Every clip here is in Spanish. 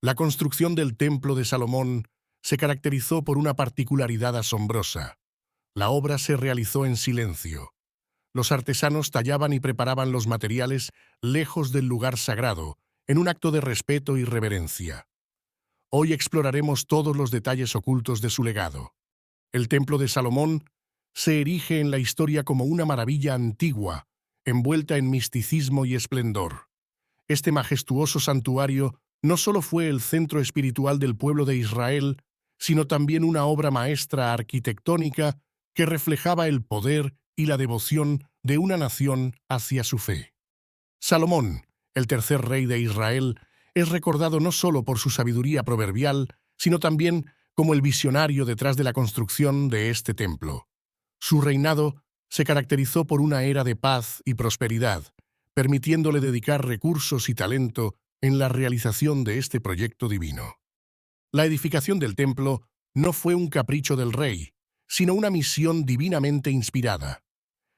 La construcción del Templo de Salomón se caracterizó por una particularidad asombrosa. La obra se realizó en silencio. Los artesanos tallaban y preparaban los materiales lejos del lugar sagrado, en un acto de respeto y reverencia. Hoy exploraremos todos los detalles ocultos de su legado. El Templo de Salomón se erige en la historia como una maravilla antigua, envuelta en misticismo y esplendor. Este majestuoso santuario no solo fue el centro espiritual del pueblo de Israel, sino también una obra maestra arquitectónica que reflejaba el poder y la devoción de una nación hacia su fe. Salomón, el tercer rey de Israel, es recordado no solo por su sabiduría proverbial, sino también como el visionario detrás de la construcción de este templo. Su reinado se caracterizó por una era de paz y prosperidad, permitiéndole dedicar recursos y talento en la realización de este proyecto divino. La edificación del templo no fue un capricho del rey, sino una misión divinamente inspirada.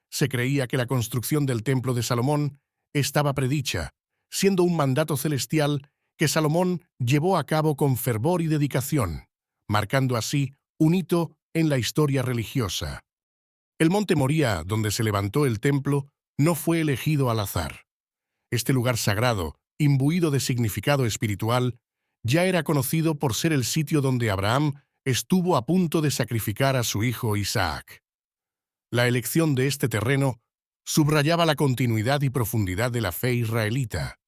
Se creía que la construcción del Templo de Salomón estaba predicha, siendo un mandato celestial que Salomón llevó a cabo con fervor y dedicación, marcando así un hito en la historia religiosa. El monte Moría, donde se levantó el templo, no fue elegido al azar. Este lugar sagrado, imbuido de significado espiritual, ya era conocido por ser el sitio donde Abraham estuvo a punto de sacrificar a su hijo Isaac. La elección de este terreno subrayaba la continuidad y profundidad de la fe israelita.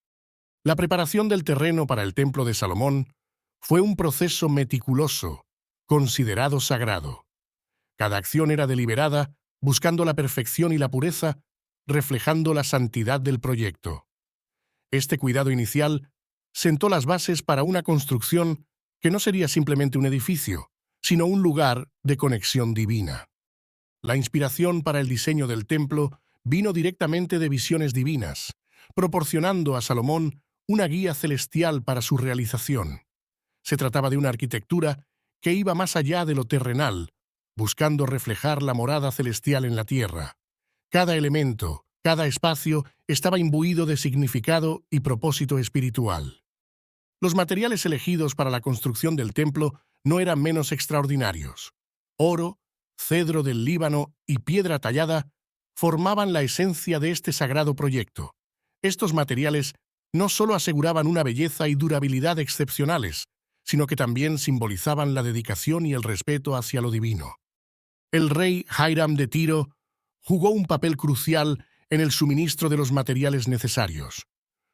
La preparación del terreno para el Templo de Salomón fue un proceso meticuloso, considerado sagrado. Cada acción era deliberada, buscando la perfección y la pureza, reflejando la santidad del proyecto. Este cuidado inicial sentó las bases para una construcción que no sería simplemente un edificio, sino un lugar de conexión divina. La inspiración para el diseño del templo vino directamente de visiones divinas, proporcionando a Salomón una guía celestial para su realización. Se trataba de una arquitectura que iba más allá de lo terrenal, buscando reflejar la morada celestial en la tierra. Cada elemento, cada espacio, estaba imbuido de significado y propósito espiritual. Los materiales elegidos para la construcción del templo no eran menos extraordinarios. Oro, cedro del Líbano y piedra tallada formaban la esencia de este sagrado proyecto. Estos materiales no solo aseguraban una belleza y durabilidad excepcionales, sino que también simbolizaban la dedicación y el respeto hacia lo divino. El rey Hiram de Tiro jugó un papel crucial en el suministro de los materiales necesarios.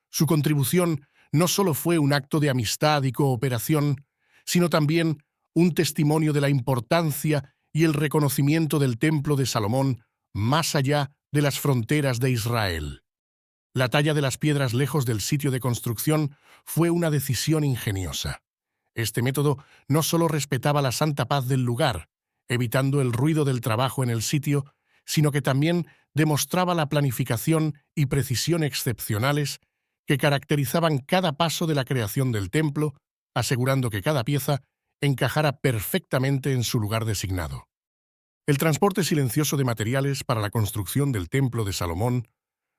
Su contribución no solo fue un acto de amistad y cooperación, sino también un testimonio de la importancia y el reconocimiento del Templo de Salomón más allá de las fronteras de Israel. La talla de las piedras lejos del sitio de construcción fue una decisión ingeniosa. Este método no solo respetaba la santa paz del lugar, evitando el ruido del trabajo en el sitio, sino que también demostraba la planificación y precisión excepcionales que caracterizaban cada paso de la creación del templo, asegurando que cada pieza encajara perfectamente en su lugar designado. El transporte silencioso de materiales para la construcción del Templo de Salomón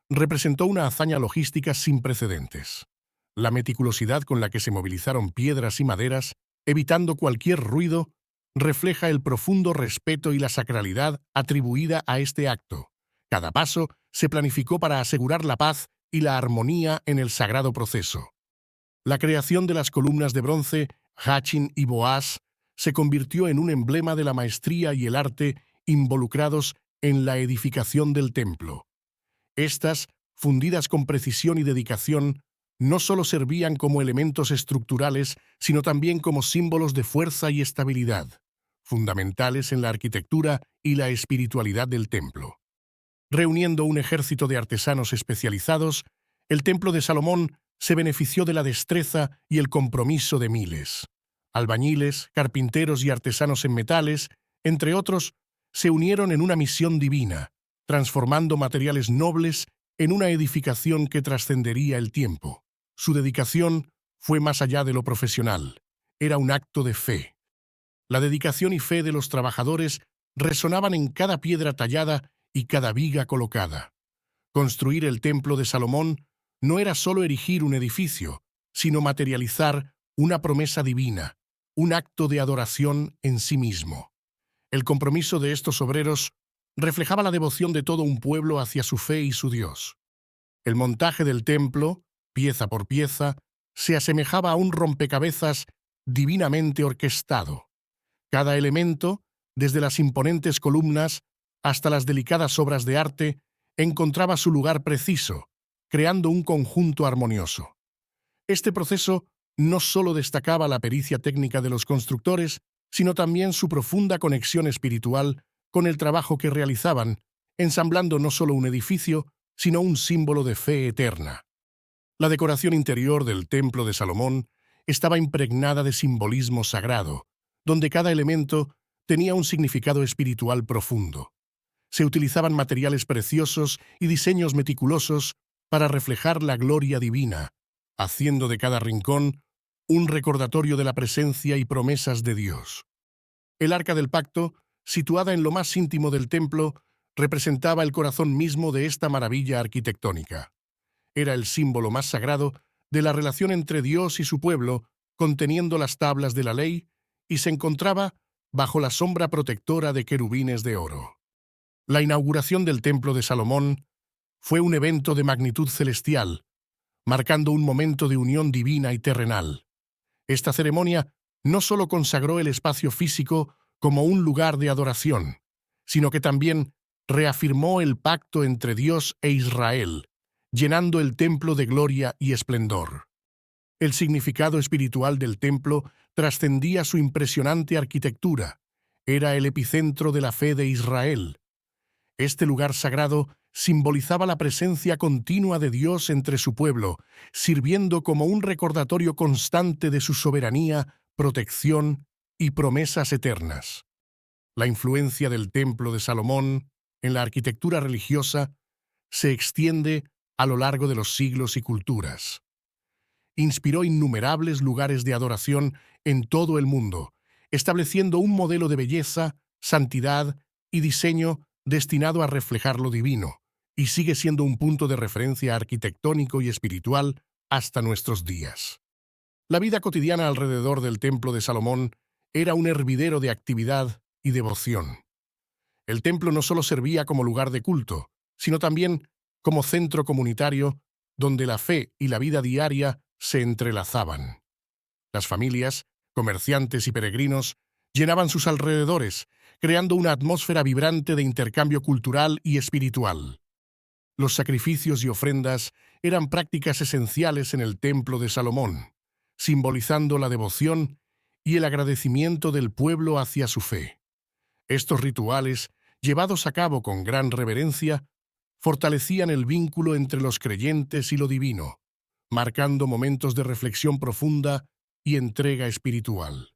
representó una hazaña logística sin precedentes. La meticulosidad con la que se movilizaron piedras y maderas, evitando cualquier ruido, refleja el profundo respeto y la sacralidad atribuida a este acto. Cada paso se planificó para asegurar la paz y la armonía en el sagrado proceso. La creación de las columnas de bronce, Jachin y Boaz, se convirtió en un emblema de la maestría y el arte involucrados en la edificación del templo. Estas, fundidas con precisión y dedicación, no solo servían como elementos estructurales, sino también como símbolos de fuerza y estabilidad, fundamentales en la arquitectura y la espiritualidad del templo. Reuniendo un ejército de artesanos especializados, el Templo de Salomón se benefició de la destreza y el compromiso de miles. Albañiles, carpinteros y artesanos en metales, entre otros, se unieron en una misión divina, transformando materiales nobles en una edificación que trascendería el tiempo. Su dedicación fue más allá de lo profesional. Era un acto de fe. La dedicación y fe de los trabajadores resonaban en cada piedra tallada y cada viga colocada. Construir el Templo de Salomón no era solo erigir un edificio, sino materializar una promesa divina, un acto de adoración en sí mismo. El compromiso de estos obreros reflejaba la devoción de todo un pueblo hacia su fe y su Dios. El montaje del templo, pieza por pieza, se asemejaba a un rompecabezas divinamente orquestado. Cada elemento, desde las imponentes columnas hasta las delicadas obras de arte, encontraba su lugar preciso, creando un conjunto armonioso. Este proceso no solo destacaba la pericia técnica de los constructores, sino también su profunda conexión espiritual con el trabajo que realizaban, ensamblando no solo un edificio, sino un símbolo de fe eterna. La decoración interior del Templo de Salomón estaba impregnada de simbolismo sagrado, donde cada elemento tenía un significado espiritual profundo. Se utilizaban materiales preciosos y diseños meticulosos para reflejar la gloria divina, haciendo de cada rincón un recordatorio de la presencia y promesas de Dios. El Arca del Pacto, situada en lo más íntimo del templo, representaba el corazón mismo de esta maravilla arquitectónica. Era el símbolo más sagrado de la relación entre Dios y su pueblo, conteniendo las tablas de la ley, y se encontraba bajo la sombra protectora de querubines de oro. La inauguración del Templo de Salomón fue un evento de magnitud celestial, marcando un momento de unión divina y terrenal. Esta ceremonia no solo consagró el espacio físico como un lugar de adoración, sino que también reafirmó el pacto entre Dios e Israel, llenando el templo de gloria y esplendor. El significado espiritual del templo trascendía su impresionante arquitectura. Era el epicentro de la fe de Israel. Este lugar sagrado simbolizaba la presencia continua de Dios entre su pueblo, sirviendo como un recordatorio constante de su soberanía, protección y promesas eternas. La influencia del Templo de Salomón en la arquitectura religiosa se extiende a lo largo de los siglos y culturas. Inspiró innumerables lugares de adoración en todo el mundo, estableciendo un modelo de belleza, santidad y diseño destinado a reflejar lo divino, y sigue siendo un punto de referencia arquitectónico y espiritual hasta nuestros días. La vida cotidiana alrededor del Templo de Salomón era un hervidero de actividad y devoción. El templo no solo servía como lugar de culto, sino también como centro comunitario donde la fe y la vida diaria se entrelazaban. Las familias, comerciantes y peregrinos llenaban sus alrededores, creando una atmósfera vibrante de intercambio cultural y espiritual. Los sacrificios y ofrendas eran prácticas esenciales en el Templo de Salomón, simbolizando la devoción y el agradecimiento del pueblo hacia su fe. Estos rituales, llevados a cabo con gran reverencia, fortalecían el vínculo entre los creyentes y lo divino, marcando momentos de reflexión profunda y entrega espiritual.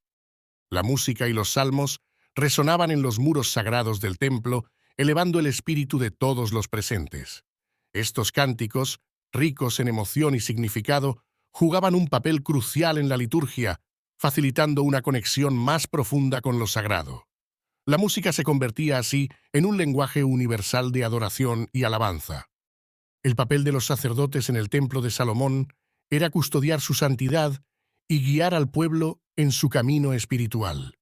La música y los salmos resonaban en los muros sagrados del templo, elevando el espíritu de todos los presentes. Estos cánticos, ricos en emoción y significado, jugaban un papel crucial en la liturgia, facilitando una conexión más profunda con lo sagrado. La música se convertía así en un lenguaje universal de adoración y alabanza. El papel de los sacerdotes en el Templo de Salomón era custodiar su santidad y guiar al pueblo en su camino espiritual.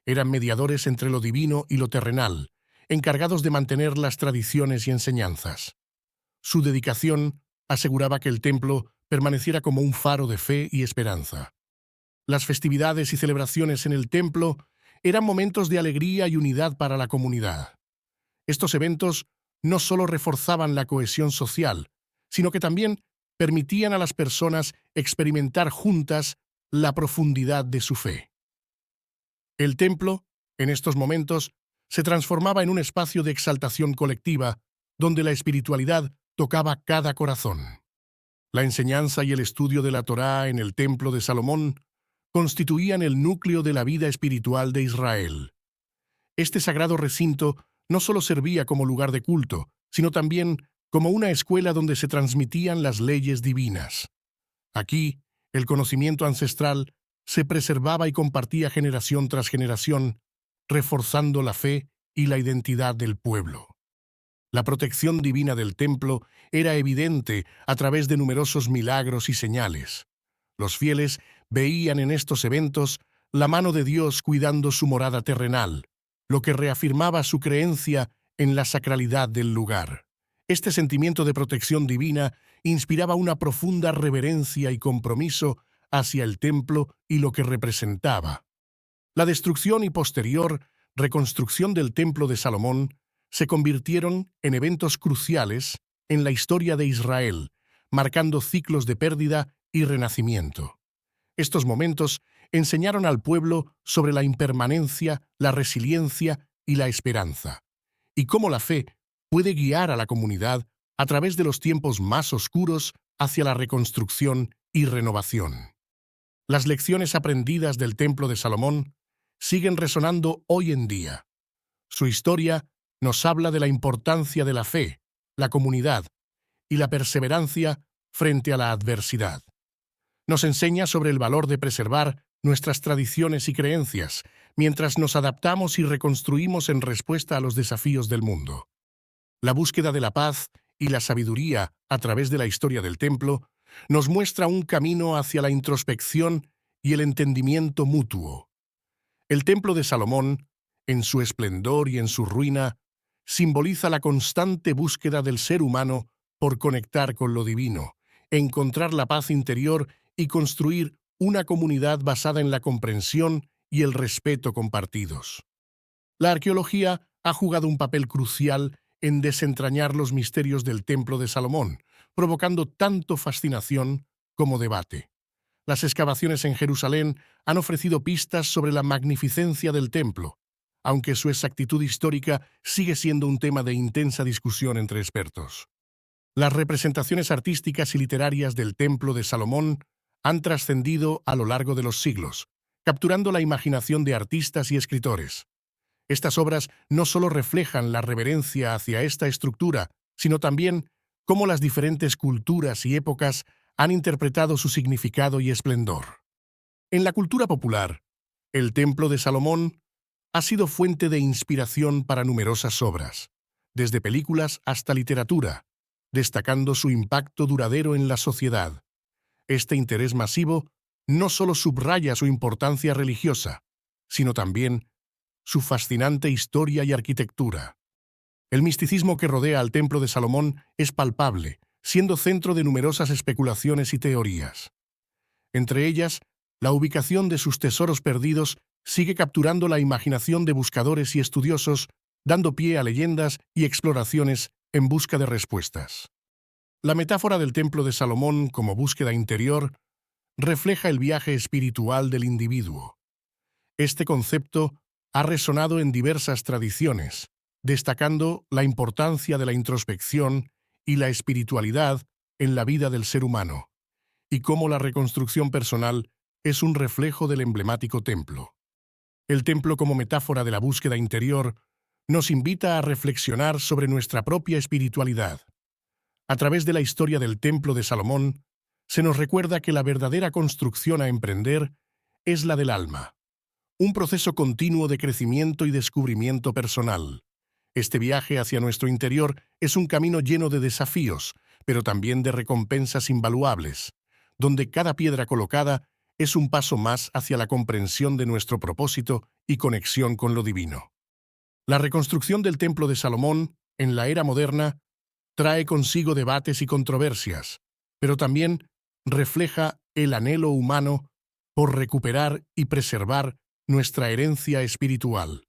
Eran mediadores entre lo divino y lo terrenal, encargados de mantener las tradiciones y enseñanzas. Su dedicación aseguraba que el templo permaneciera como un faro de fe y esperanza. Las festividades y celebraciones en el templo eran momentos de alegría y unidad para la comunidad. Estos eventos no solo reforzaban la cohesión social, sino que también permitían a las personas experimentar juntas la profundidad de su fe. El templo, en estos momentos, se transformaba en un espacio de exaltación colectiva, donde la espiritualidad tocaba cada corazón. La enseñanza y el estudio de la Torá en el Templo de Salomón constituían el núcleo de la vida espiritual de Israel. Este sagrado recinto no solo servía como lugar de culto, sino también como una escuela donde se transmitían las leyes divinas. Aquí, el conocimiento ancestral se preservaba y compartía generación tras generación, reforzando la fe y la identidad del pueblo. La protección divina del templo era evidente a través de numerosos milagros y señales. Los fieles veían en estos eventos la mano de Dios cuidando su morada terrenal, lo que reafirmaba su creencia en la sacralidad del lugar. Este sentimiento de protección divina inspiraba una profunda reverencia y compromiso hacia el templo y lo que representaba. La destrucción y posterior reconstrucción del Templo de Salomón se convirtieron en eventos cruciales en la historia de Israel, marcando ciclos de pérdida y renacimiento. Estos momentos enseñaron al pueblo sobre la impermanencia, la resiliencia y la esperanza, y cómo la fe puede guiar a la comunidad a través de los tiempos más oscuros hacia la reconstrucción y renovación. Las lecciones aprendidas del Templo de Salomón siguen resonando hoy en día. Su historia nos habla de la importancia de la fe, la comunidad y la perseverancia frente a la adversidad. Nos enseña sobre el valor de preservar nuestras tradiciones y creencias mientras nos adaptamos y reconstruimos en respuesta a los desafíos del mundo. La búsqueda de la paz y la sabiduría a través de la historia del templo nos muestra un camino hacia la introspección y el entendimiento mutuo. El Templo de Salomón, en su esplendor y en su ruina, simboliza la constante búsqueda del ser humano por conectar con lo divino, encontrar la paz interior y construir una comunidad basada en la comprensión y el respeto compartidos. La arqueología ha jugado un papel crucial en desentrañar los misterios del Templo de Salomón, provocando tanto fascinación como debate. Las excavaciones en Jerusalén han ofrecido pistas sobre la magnificencia del templo, aunque su exactitud histórica sigue siendo un tema de intensa discusión entre expertos. Las representaciones artísticas y literarias del Templo de Salomón han trascendido a lo largo de los siglos, capturando la imaginación de artistas y escritores. Estas obras no solo reflejan la reverencia hacia esta estructura, sino también cómo las diferentes culturas y épocas han interpretado su significado y esplendor. En la cultura popular, el Templo de Salomón ha sido fuente de inspiración para numerosas obras, desde películas hasta literatura, destacando su impacto duradero en la sociedad. Este interés masivo no solo subraya su importancia religiosa, sino también su fascinante historia y arquitectura. El misticismo que rodea al Templo de Salomón es palpable, siendo centro de numerosas especulaciones y teorías. Entre ellas, la ubicación de sus tesoros perdidos sigue capturando la imaginación de buscadores y estudiosos, dando pie a leyendas y exploraciones en busca de respuestas. La metáfora del Templo de Salomón como búsqueda interior refleja el viaje espiritual del individuo. Este concepto ha resonado en diversas tradiciones, destacando la importancia de la introspección y la espiritualidad en la vida del ser humano, y cómo la reconstrucción personal es un reflejo del emblemático templo. El templo como metáfora de la búsqueda interior nos invita a reflexionar sobre nuestra propia espiritualidad. A través de la historia del Templo de Salomón, se nos recuerda que la verdadera construcción a emprender es la del alma, un proceso continuo de crecimiento y descubrimiento personal. Este viaje hacia nuestro interior es un camino lleno de desafíos, pero también de recompensas invaluables, donde cada piedra colocada es un paso más hacia la comprensión de nuestro propósito y conexión con lo divino. La reconstrucción del Templo de Salomón, en la era moderna, trae consigo debates y controversias, pero también refleja el anhelo humano por recuperar y preservar nuestra herencia espiritual.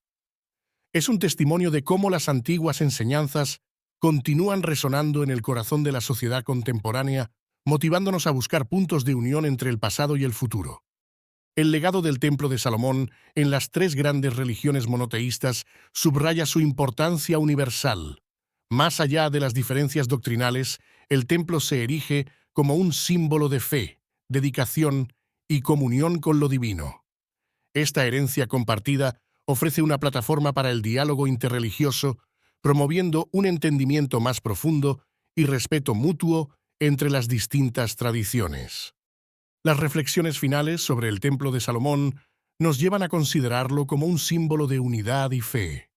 Es un testimonio de cómo las antiguas enseñanzas continúan resonando en el corazón de la sociedad contemporánea, motivándonos a buscar puntos de unión entre el pasado y el futuro. El legado del Templo de Salomón en las tres grandes religiones monoteístas subraya su importancia universal. Más allá de las diferencias doctrinales, el templo se erige como un símbolo de fe, dedicación y comunión con lo divino. Esta herencia compartida ofrece una plataforma para el diálogo interreligioso, promoviendo un entendimiento más profundo y respeto mutuo entre las distintas tradiciones. Las reflexiones finales sobre el Templo de Salomón nos llevan a considerarlo como un símbolo de unidad y fe.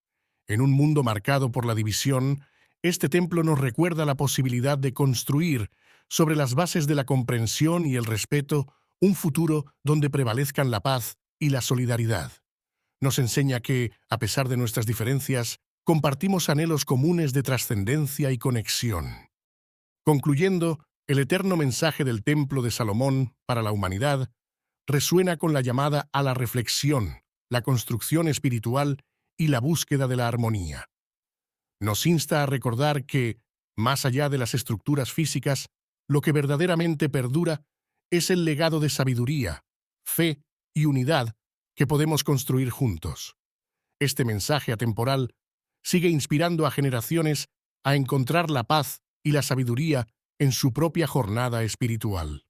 En un mundo marcado por la división, este templo nos recuerda la posibilidad de construir, sobre las bases de la comprensión y el respeto, un futuro donde prevalezcan la paz y la solidaridad. Nos enseña que, a pesar de nuestras diferencias, compartimos anhelos comunes de trascendencia y conexión. Concluyendo, el eterno mensaje del Templo de Salomón para la humanidad resuena con la llamada a la reflexión, la construcción espiritual y la búsqueda de la armonía. Nos insta a recordar que, más allá de las estructuras físicas, lo que verdaderamente perdura es el legado de sabiduría, fe y unidad que podemos construir juntos. Este mensaje atemporal sigue inspirando a generaciones a encontrar la paz y la sabiduría en su propia jornada espiritual.